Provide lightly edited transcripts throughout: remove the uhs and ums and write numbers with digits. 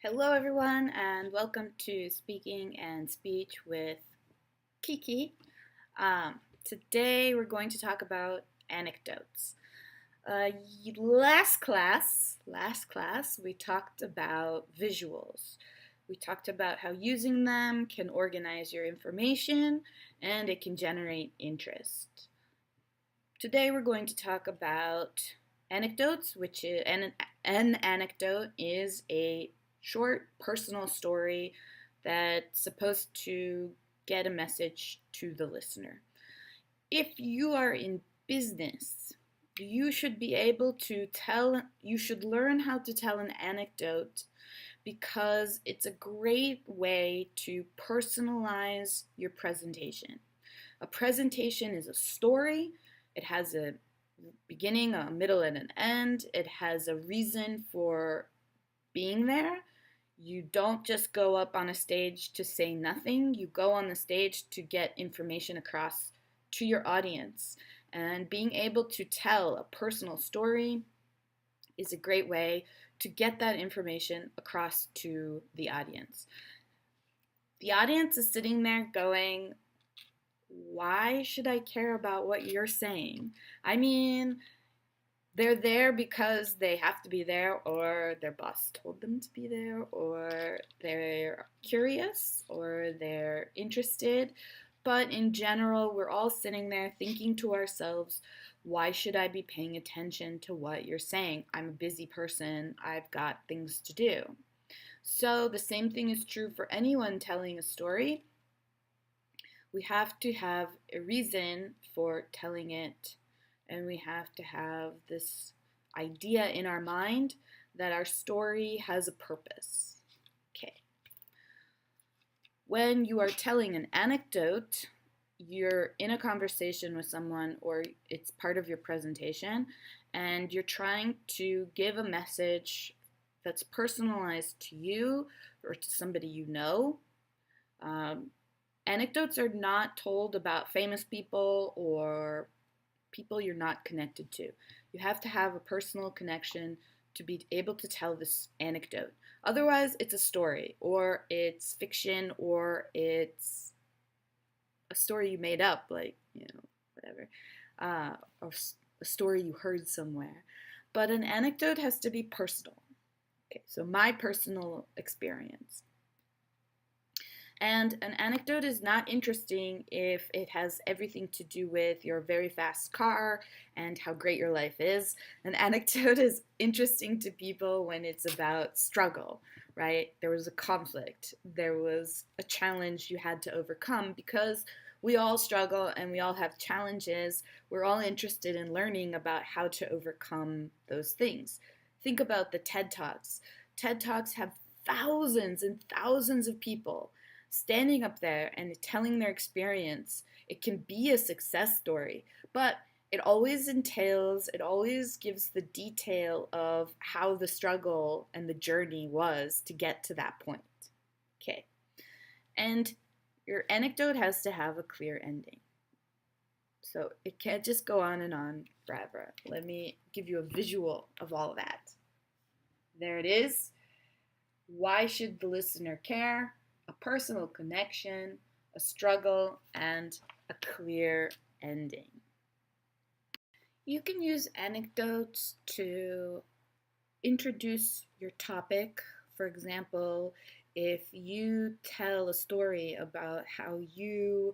Hello, everyone, and welcome to Speaking and Speech with Kiki. Today, we're going to talk about anecdotes. Last class, we talked about visuals. We talked about how using them can organize your information and it can generate interest. Today, we're going to talk about anecdotes, which is an anecdote is a short personal story that's supposed to get a message to the listener. If you are in business, you should you should learn how to tell an anecdote because it's a great way to personalize your presentation. A presentation is a story, it has a beginning, a middle, and an end, it has a reason for being there. You don't just go up on a stage to say nothing. You go on the stage to get information across to your audience. And being able to tell a personal story is a great way to get that information across to the audience. The audience is sitting there going, why should I care about what you're saying? I mean, they're there because they have to be there, or their boss told them to be there, or they're curious, or they're interested. But in general, we're all sitting there thinking to ourselves, why should I be paying attention to what you're saying? I'm a busy person, I've got things to do. So the same thing is true for anyone telling a story. We have to have a reason for telling it, and we have to have this idea in our mind that our story has a purpose. Okay. When you are telling an anecdote, you're in a conversation with someone or it's part of your presentation and you're trying to give a message that's personalized to you or to somebody you know. Anecdotes are not told about famous people or people you're not connected to. You have to have a personal connection to be able to tell this anecdote. Otherwise, it's a story, or it's fiction, or it's a story you made up, like, whatever, or a story you heard somewhere. But an anecdote has to be personal. Okay, so my personal experience. And an anecdote is not interesting if it has everything to do with your very fast car and how great your life is. An anecdote is interesting to people when it's about struggle, right? There was a conflict, there was a challenge you had to overcome because we all struggle and we all have challenges. We're all interested in learning about how to overcome those things. Think about the TED Talks. TED Talks have thousands and thousands of people standing up there and telling their experience. It can be a success story, but it always gives the detail of how the struggle and the journey was to get to that point. Okay. And your anecdote has to have a clear ending. So it can't just go on and on forever. Let me give you a visual of all of that. There it is. Why should the listener care? A personal connection, a struggle, and a clear ending. You can use anecdotes to introduce your topic. For example, if you tell a story about how you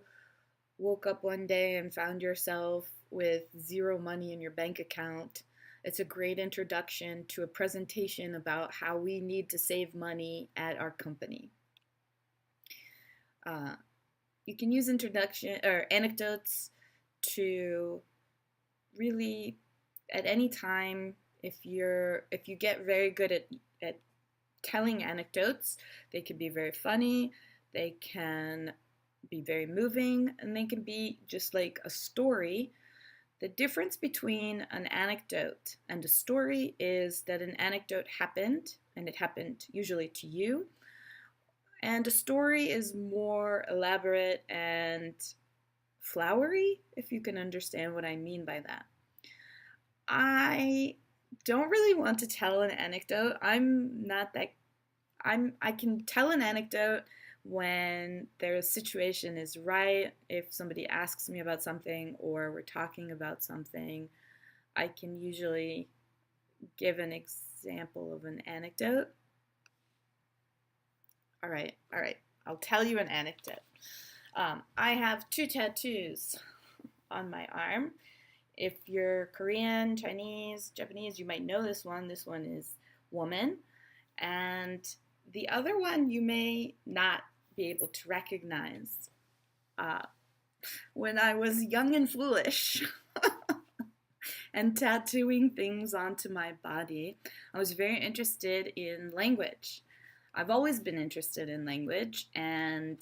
woke up one day and found yourself with zero money in your bank account, it's a great introduction to a presentation about how we need to save money at our company. You can use introduction or anecdotes to really at any time. If you get very good at telling anecdotes, they can be very funny, they can be very moving, and they can be just like a story. The difference between an anecdote and a story is that an anecdote happened, and it happened usually to you. And a story is more elaborate and flowery, if you can understand what I mean by that. I don't really want to tell an anecdote. I can tell an anecdote when their situation is right. If somebody asks me about something or we're talking about something, I can usually give an example of an anecdote. All right, all right. I'll tell you an anecdote. I have two tattoos on my arm. If you're Korean, Chinese, Japanese, you might know this one. This one is woman. And the other one you may not be able to recognize. Uh, when I was young and foolish and tattooing things onto my body, I was very interested in language. I've always been interested in language, and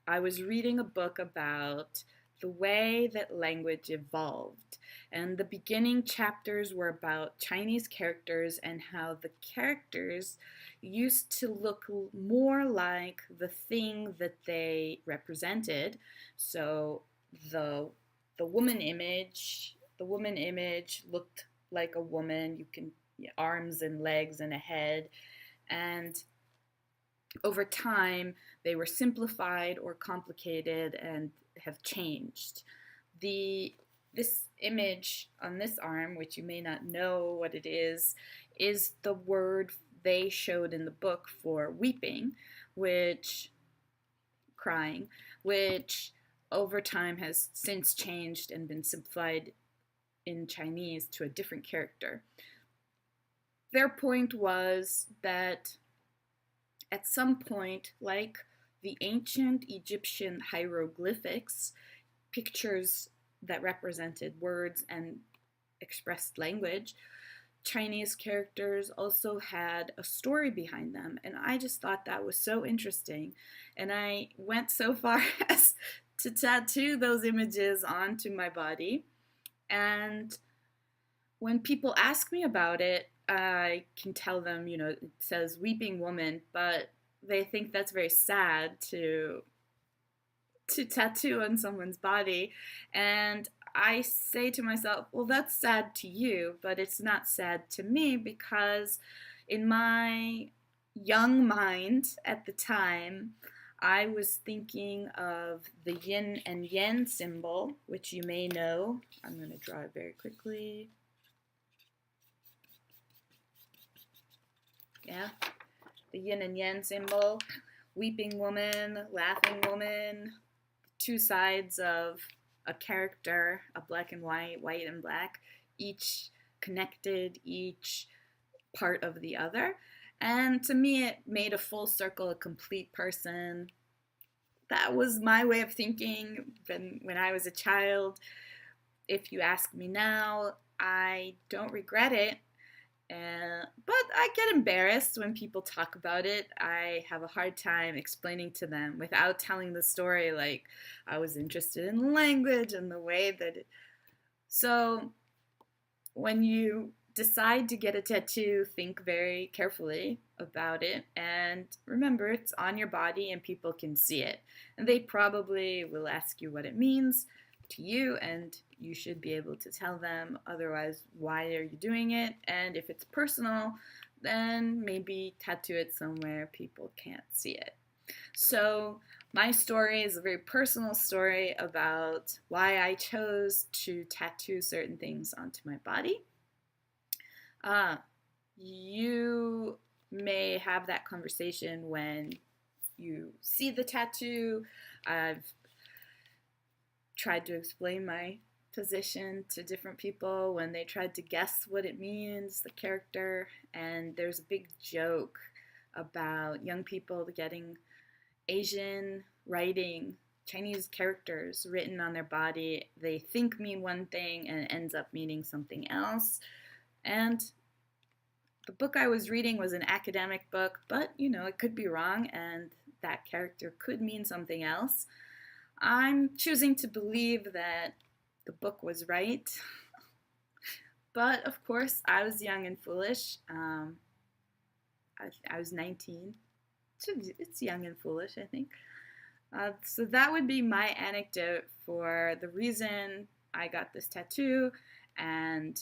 I was reading a book about the way that language evolved. And the beginning chapters were about Chinese characters and how the characters used to look more like the thing that they represented. So the the woman image looked like a woman. You can arms and legs and a head, and over time they were simplified or complicated and have changed. The This image on this arm, which you may not know what it is the word they showed in the book for weeping, which crying, which over time has since changed and been simplified in Chinese to a different character. Their point was that at some point, like the ancient Egyptian hieroglyphics, pictures that represented words and expressed language, Chinese characters also had a story behind them. And I just thought that was so interesting. And I went so far as to tattoo those images onto my body. And when people ask me about it, I can tell them, it says weeping woman, but they think that's very sad to tattoo on someone's body. And I say to myself, well, that's sad to you, but it's not sad to me, because in my young mind at the time, I was thinking of the yin and yang symbol, which you may know. I'm going to draw it very quickly. Yeah, the yin and yang symbol, weeping woman, laughing woman, two sides of a character, a black and white, white and black, each connected, each part of the other. And to me, it made a full circle, a complete person. That was my way of thinking when I was a child. If you ask me now, I don't regret it. But I get embarrassed when people talk about it. I have a hard time explaining to them without telling the story, like I was interested in language and the way that it. So when you decide to get a tattoo, think very carefully about it, and remember it's on your body and people can see it. And they probably will ask you what it means to you, and you should be able to tell them. Otherwise, why are you doing it? And if it's personal, then maybe tattoo it somewhere people can't see it. So my story is a very personal story about why I chose to tattoo certain things onto my body. You may have that conversation when you see the tattoo. I've tried to explain my position to different people when they tried to guess what it means, the character, and there's a big joke about young people getting Asian writing, Chinese characters written on their body. They think mean one thing and it ends up meaning something else. And the book I was reading was an academic book, but it could be wrong and that character could mean something else. I'm choosing to believe that the book was right. But of course, I was young and foolish. I was 19. It's young and foolish, I think. So that would be my anecdote for the reason I got this tattoo and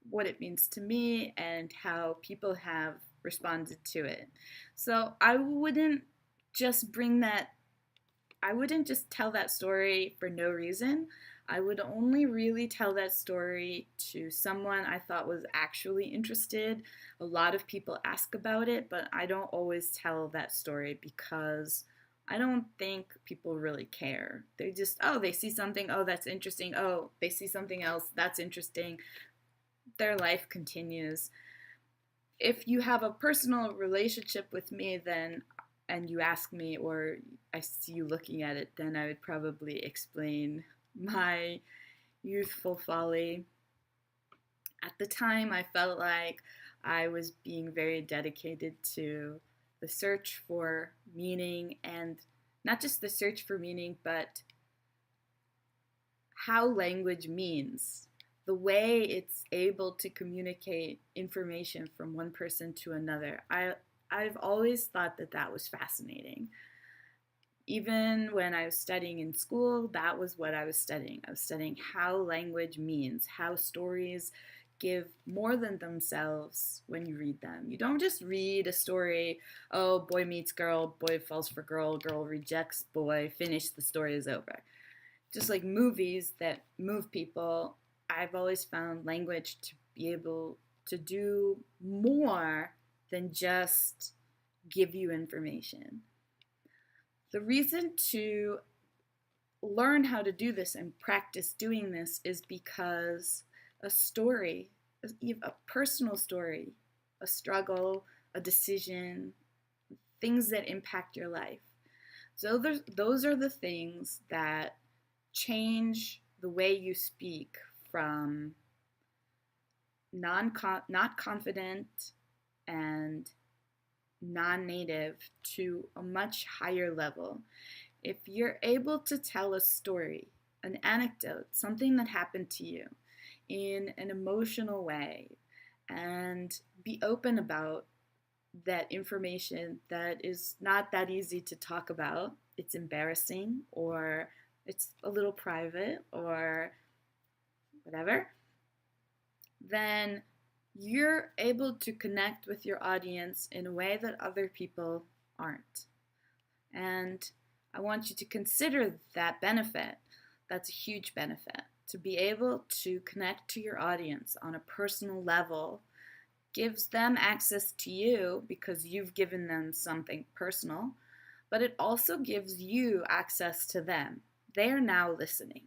what it means to me and how people have responded to it. So just bring that, I wouldn't just tell that story for no reason. I would only really tell that story to someone I thought was actually interested. A lot of people ask about it, but I don't always tell that story because I don't think people really care. They just, oh, they see something, oh, that's interesting. Oh, they see something else, that's interesting. Their life continues. If you have a personal relationship with me, then and you ask me or I see you looking at it, then I would probably explain my youthful folly. At the time, I felt like I was being very dedicated to the search for meaning, and not just the search for meaning, but how language means, the way it's able to communicate information from one person to another. I've always thought that that was fascinating. Even when I was studying in school, that was what I was studying. I was studying how language means, how stories give more than themselves when you read them. You don't just read a story, oh, boy meets girl, boy falls for girl, girl rejects boy, finish, the story is over. Just like movies that move people, I've always found language to be able to do more than just give you information. The reason to learn how to do this and practice doing this is because a story, a personal story, a struggle, a decision, things that impact your life. So those are the things that change the way you speak from not confident and non-native to a much higher level. If you're able to tell a story, an anecdote, something that happened to you in an emotional way, and be open about that information that is not that easy to talk about, it's embarrassing or it's a little private or whatever, then you're able to connect with your audience in a way that other people aren't. And I want you to consider that benefit. That's a huge benefit. To be able to connect to your audience on a personal level gives them access to you because you've given them something personal, but it also gives you access to them. They are now listening.